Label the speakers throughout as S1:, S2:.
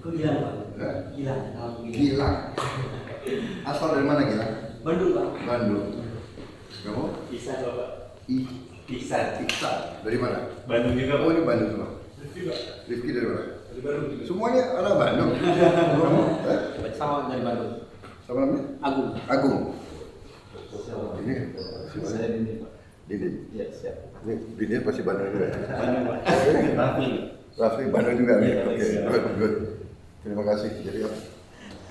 S1: Kok Gilang Pak?
S2: Hah?
S1: Gilang, nama Gilang.
S2: Gilang. Asal dari mana Gilang?
S1: Bandung Pak.
S2: Bandung. Kamu?
S3: Bisa Bapak.
S2: Iksan. Iksan. Dari mana?
S3: Bandung juga
S2: Oh, ini Bandung semua.
S3: Rifki Pak.
S2: Rifki dari mana?
S3: Dari Bandung juga.
S2: Semuanya anak Bandung. Kamu? Hah?
S1: Sama dari Bandung.
S2: Sama namanya?
S1: Agung.
S2: Agung. Ini
S3: Saya ini Pak.
S2: Dini.
S3: Iya siap.
S2: Ini Dini pasti Bandung juga.
S3: Bandung Pak. Raffi.
S2: Raffi Bandung juga.
S3: Iya,
S2: Oke,
S3: siap.
S2: good, good. Terima kasih. Jadi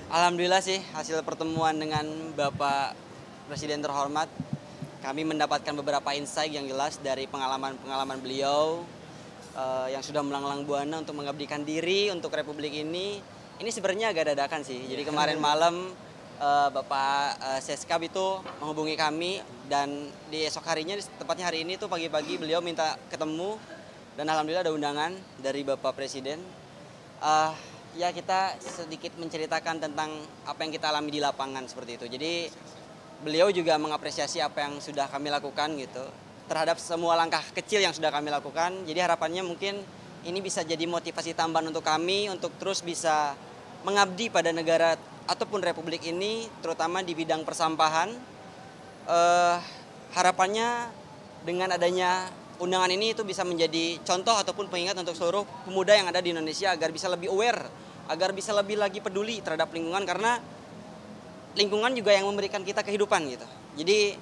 S4: Alhamdulillah sih hasil pertemuan dengan Bapak Presiden terhormat, kami mendapatkan beberapa insight yang jelas dari pengalaman-pengalaman beliau yang sudah melanglang buana untuk mengabdikan diri untuk Republik ini. Ini sebenarnya agak dadakan sih. Jadi kemarin malam Bapak Seskap itu menghubungi kami dan di esok harinya, tepatnya hari ini tuh pagi-pagi beliau minta ketemu dan alhamdulillah ada undangan dari Bapak Presiden. Ya kita sedikit menceritakan tentang apa yang kita alami di lapangan seperti itu. Jadi beliau juga mengapresiasi apa yang sudah kami lakukan gitu terhadap semua langkah kecil yang sudah kami lakukan. Jadi harapannya mungkin ini bisa jadi motivasi tambahan untuk kami untuk terus bisa mengabdi pada negara ataupun republik ini, terutama di bidang persampahan. Harapannya dengan adanya undangan ini itu bisa menjadi contoh ataupun pengingat untuk seluruh pemuda yang ada di Indonesia agar bisa lebih aware, agar bisa lebih lagi peduli terhadap lingkungan karena lingkungan juga yang memberikan kita kehidupan gitu. Jadi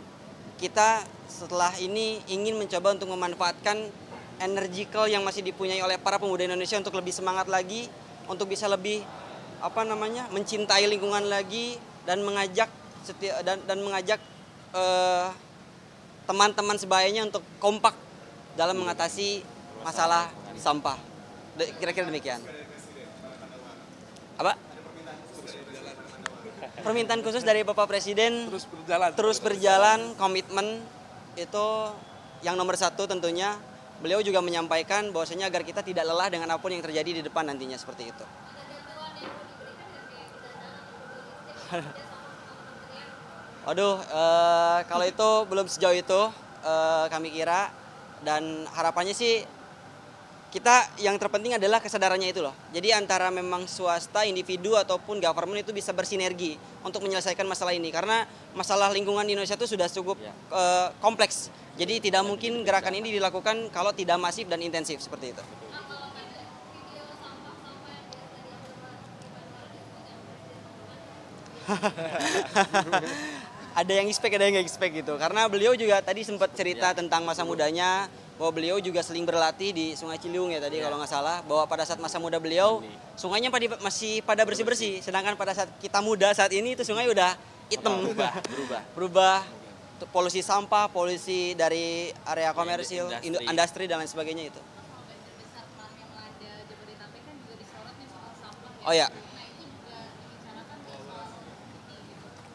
S4: kita setelah ini ingin mencoba untuk memanfaatkan energical yang masih dipunyai oleh para pemuda Indonesia untuk lebih semangat lagi, untuk bisa lebih mencintai lingkungan lagi dan mengajak teman-teman sebayanya untuk kompak dalam mengatasi masalah sampah. Kira-kira demikian. Apa? Permintaan khusus dari Bapak Presiden terus berjalan, komitmen itu yang nomor satu tentunya. Beliau juga menyampaikan bahwasanya agar kita tidak lelah dengan apapun yang terjadi di depan nantinya seperti itu. Waduh, kalau itu belum sejauh itu kami kira, dan harapannya sih kita yang terpenting adalah kesadarannya itu loh. Jadi antara memang swasta, individu ataupun government itu bisa bersinergi untuk menyelesaikan masalah ini karena masalah lingkungan di Indonesia itu sudah cukup kompleks. Jadi tidak mungkin gerakan ini dilakukan kalau tidak masif dan intensif seperti itu. Ada yang expect, ada yang nggak expect gitu. Karena beliau juga tadi sempat cerita tentang masa mudanya, bahwa beliau juga sering berlatih di Sungai Ciliwung ya tadi kalau nggak salah, bahwa pada saat masa muda beliau sungainya masih pada bersih-bersih, sedangkan pada saat kita muda saat ini itu sungai udah hitam, berubah. Polusi sampah, polusi dari area komersil, industri dan lain sebagainya itu. Oh ya.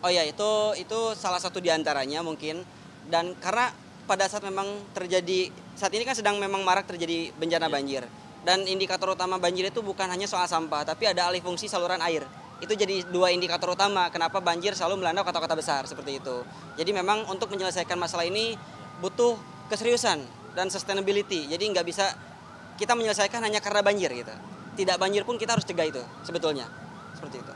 S4: Oh ya, itu salah satu diantaranya mungkin. Dan karena pada saat memang terjadi, saat ini kan sedang memang marak terjadi bencana banjir. Dan indikator utama banjir itu bukan hanya soal sampah, tapi ada alih fungsi saluran air. Itu jadi dua indikator utama kenapa banjir selalu melanda kota-kota besar seperti itu. Jadi memang untuk menyelesaikan masalah ini butuh keseriusan dan sustainability. Jadi nggak bisa kita menyelesaikan hanya karena banjir gitu. Tidak banjir pun kita harus cegah itu sebetulnya. Seperti itu.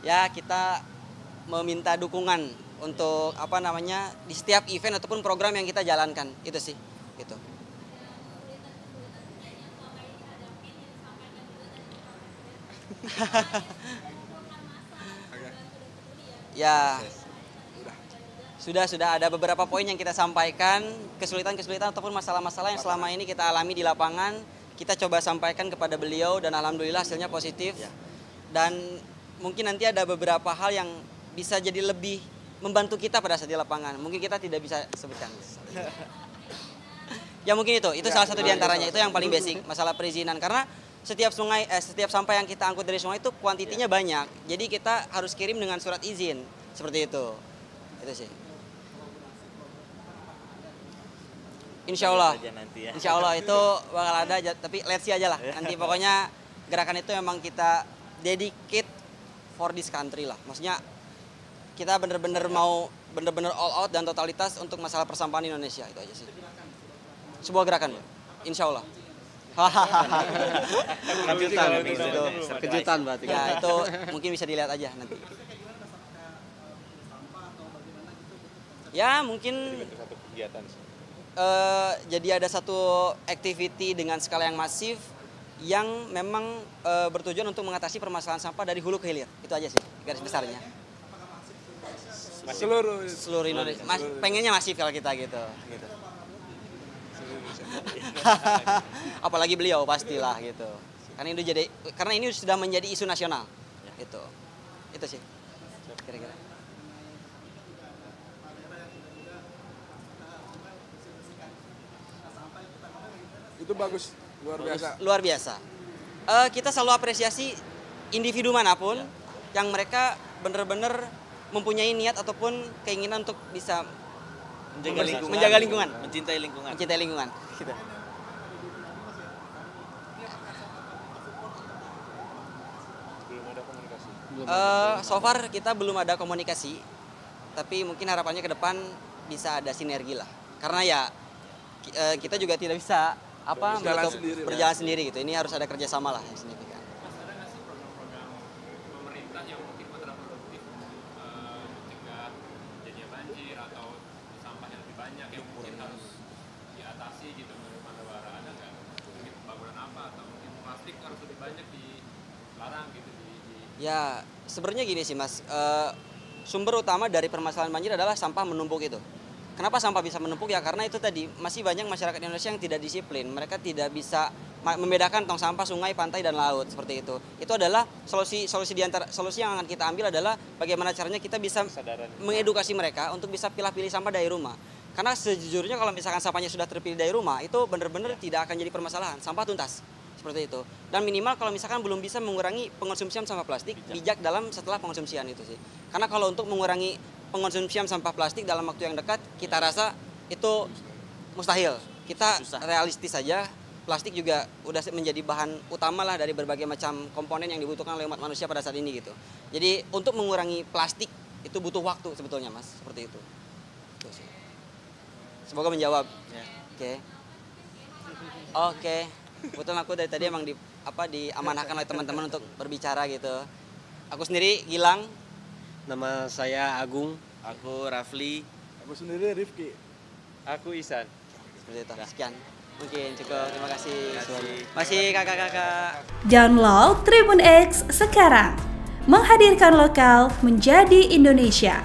S4: Ya kita meminta dukungan untuk di setiap event ataupun program yang kita jalankan itu sih gitu. Ya sudah ada beberapa poin yang kita sampaikan, kesulitan-kesulitan ataupun masalah-masalah yang selama ini kita alami di lapangan kita coba sampaikan kepada beliau dan alhamdulillah hasilnya positif. Dan mungkin nanti ada beberapa hal yang bisa jadi lebih membantu kita pada saat di lapangan. Mungkin kita tidak bisa sebutkan. Ya mungkin itu salah satu diantaranya, itu yang paling basic, masalah perizinan. Karena setiap sampah yang kita angkut dari sungai itu kuantitinya banyak. Jadi kita harus kirim dengan surat izin, seperti itu. Itu sih. Insya Allah itu bakal ada, tapi let's see aja lah. Nanti pokoknya gerakan itu memang kita dedicate for this country lah. Maksudnya kita bener-bener mau all out dan totalitas untuk masalah persampahan Indonesia, itu aja sih. sebuah gerakan, insya Allah.
S1: Kejutan berarti.
S4: Ya itu mungkin bisa dilihat aja nanti. Ya mungkin jadi ada satu activity dengan skala yang masif yang memang bertujuan untuk mengatasi permasalahan sampah dari hulu ke hilir. Itu aja sih garis besarnya. Seluruh Indonesia. Pengennya masif kalau kita gitu. Apalagi beliau pastilah gitu. Karena ini sudah menjadi isu nasional. Gitu. Itu sih. Kira-kira.
S5: Itu bagus, luar biasa.
S4: Luar biasa. Kita selalu apresiasi individu manapun yang mereka benar-benar mempunyai niat ataupun keinginan untuk bisa menjaga lingkungan,
S1: mencintai lingkungan.
S4: Gitu. So far kita belum ada komunikasi, tapi mungkin harapannya ke depan bisa ada sinergi lah. Karena ya kita juga tidak bisa berjalan sendiri gitu. Ini harus ada kerjasama lah yang signifikan.
S6: Pemerintah yang mungkin kontraproduktif mencegah jadinya banjir atau sampah yang lebih banyak yang mungkin harus diatasi gitu menurut Mas Bara, ada nggak mungkin pembangunan apa atau mungkin plastik harus lebih banyak dilarang gitu
S4: Ya sebenarnya gini sih Mas, sumber utama dari permasalahan banjir adalah sampah menumpuk itu. Kenapa sampah bisa menumpuk? Ya karena itu tadi masih banyak masyarakat Indonesia yang tidak disiplin. Mereka tidak bisa membedakan tong sampah sungai, pantai dan laut seperti itu. Itu adalah solusi yang akan kita ambil adalah bagaimana caranya kita bisa mengedukasi mereka untuk bisa pilih sampah dari rumah. Karena sejujurnya kalau misalkan sampahnya sudah terpilih dari rumah itu benar-benar tidak akan jadi permasalahan. Sampah tuntas seperti itu. Dan minimal kalau misalkan belum bisa mengurangi pengonsumsian sampah plastik, bijak dalam setelah pengonsumsian itu sih. Karena kalau untuk mengurangi pengonsumsian sampah plastik dalam waktu yang dekat, kita rasa itu mustahil. Kita realistis saja, plastik juga udah menjadi bahan utama lah dari berbagai macam komponen yang dibutuhkan oleh umat manusia pada saat ini gitu. Jadi untuk mengurangi plastik itu butuh waktu sebetulnya Mas, seperti itu. Semoga menjawab. Oke. Kebetulan aku dari tadi emang diamanahkan oleh teman-teman untuk berbicara gitu. Aku sendiri Gilang.
S1: Nama saya Agung. Aku Rafli.
S5: Aku sendiri Rifki.
S3: Aku Isan.
S4: Seperti itu. Sekian. Mungkin cukup. Terima kasih. Masih kakak-kakak.
S7: Download Tribun X sekarang. Menghadirkan lokal menjadi Indonesia.